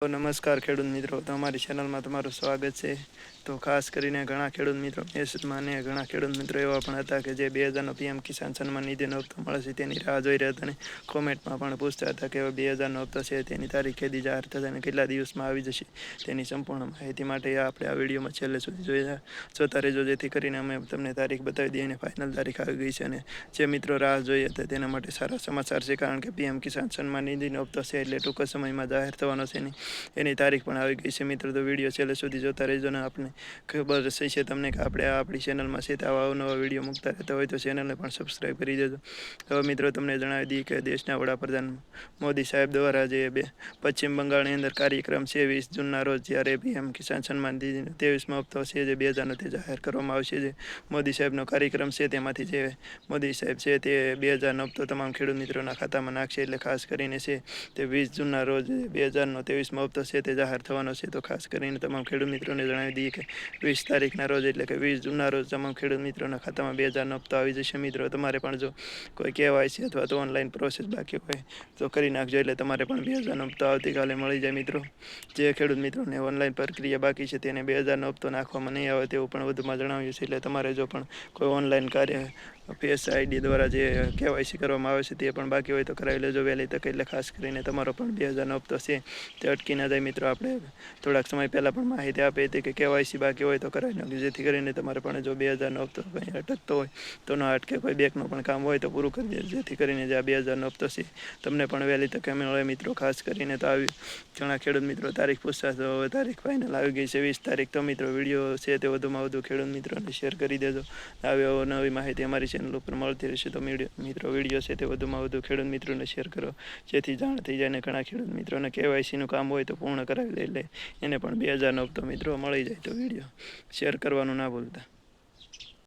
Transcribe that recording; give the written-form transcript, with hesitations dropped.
તો નમસ્કાર ખેડૂત મિત્રો, તમારી ચેનલમાં તમારું સ્વાગત છે. તો ખાસ કરીને ઘણા ખેડૂત મિત્રો મેસેજમાં અને ઘણા ખેડૂત મિત્રો એવા પણ હતા કે જે 2000નો પીએમ કિસાન સન્માન નિધિનો હપ્તો મળે છે તેની રાહ જોઈ રહ્યા હતા અને કોમેન્ટમાં પણ પૂછતા હતા કે 2000નો હપ્તો છે તેની તારીખ કેદી જાહેર થશે અને કેટલા દિવસમાં આવી જશે. તેની સંપૂર્ણ માહિતી માટે આપણે આ વિડીયોમાં છેલ્લે સુધી જોતા રહેજો, જેથી કરીને અમે તમને તારીખ બતાવી દઈએ અને ફાઇનલ તારીખ આવી ગઈ છે. અને જે મિત્રો રાહ જોઈ હતા તેના માટે સારા સમાચાર છે, કારણ કે પીએમ કિસાન સન્માન નિધિનો હપ્તો છે એટલે ટૂંક સમયમાં જાહેર થવાનો છે. એની તારીખ પણ આવી ગઈ છે. મિત્રો, તો વિડીયો છેલ્લે સુધી જોતા રહેજો ને આપણે ખબર છે તમને કે આપણે આપણી ચેનલમાં છે આવા અવનવા વિડીયો મૂકતા રહેતા હોય તો ચેનલને પણ સબસ્ક્રાઈબ કરી દેજો. હવે મિત્રો, તમને જણાવી દઈએ કે દેશના વડાપ્રધાન મોદી સાહેબ દ્વારા જે પશ્ચિમ બંગાળની અંદર કાર્યક્રમ છે 20 જૂનના રોજ, જ્યારે પીએમ કિસાન સન્માન નિધિનો 23મો હપ્તો છે જે 2000નો તે જાહેર કરવામાં આવશે. જે મોદી સાહેબનો કાર્યક્રમ છે તેમાંથી જે મોદી સાહેબ છે તે 2000નો હપ્તો તમામ ખેડૂત મિત્રોના ખાતામાં નાખશે. એટલે ખાસ કરીને છે તે 20 જૂનના રોજ 2000નો 23મો હપ્તો છે તે જાહેર થવાનો છે. તો ખાસ કરીને તમામ ખેડૂત મિત્રોને જણાવી દઈએ કે 20 તારીખના રોજ એટલે કે 20 જૂનના રોજ તમામ ખેડૂત મિત્રોના ખાતામાં 2000નો હપ્તો આવી જશે. મિત્રો, તમારે પણ જો કોઈ કેવાયસી અથવા તો ઓનલાઈન પ્રોસેસ બાકી હોય તો કરી નાખજો, એટલે તમારે પણ 2000નો હપ્તો આવતીકાલે મળી જાય. મિત્રો, જે ખેડૂત મિત્રોને ઓનલાઈન પ્રક્રિયા બાકી છે તેને 2000નો હપ્તો નાખવામાં નહીં આવે તેવું પણ વધુમાં જણાવ્યું છે. એટલે તમારે જો પણ કોઈ ઓનલાઈન કાર્ય ફેસ આઈડી દ્વારા જે કેવાયસી કરવામાં આવે છે તે પણ બાકી હોય તો કરાવી લેજો વહેલી તકે. એટલે ખાસ કરીને તમારો પણ 2000નો હપ્તો છે તે અટકી ના જાય. મિત્રો, આપણે થોડાક સમય પહેલાં પણ માહિતી આપી હતી કે કેવાયસી બાકી હોય તો કરાવી નાખજો, જેથી કરીને તમારે પણ જો 2000નો હપ્તો કંઈ અટકતો હોય તો ન અટકે. કોઈ બેંકનું પણ કામ હોય તો પૂરું કરી દેજો, જેથી કરીને જે આ 2000નો હપ્તો છે તમને પણ વહેલી તકે મળે. મિત્રો, ખાસ કરીને તો આવી ઘણા ખેડૂત મિત્રો તારીખ પૂછતા તો હવે તારીખ ફાઇનલ આવી ગઈ છે 20 તારીખ. તો મિત્રો, વિડીયો છે તે વધુમાં વધુ ખેડૂત મિત્રોને શેર કરી દેજો. આવી નવી માહિતી અમારી ચેનલ ઉપર મળતી રહેશે. તો મિત્રો, વિડીયો છે તે વધુમાં વધુ ખેડૂત મિત્રોને શેર કરો, જેથી જાણ થઈ જાય. ને ઘણા ખેડૂત મિત્રોને કેવાયસીનું કામ હોય તો પૂર્ણ કરાવી લે, એટલે એને પણ 2000નો હપ્તો મિત્રો મળી જાય. તો વિડીયો શેર કરવાનું ના ભૂલતા.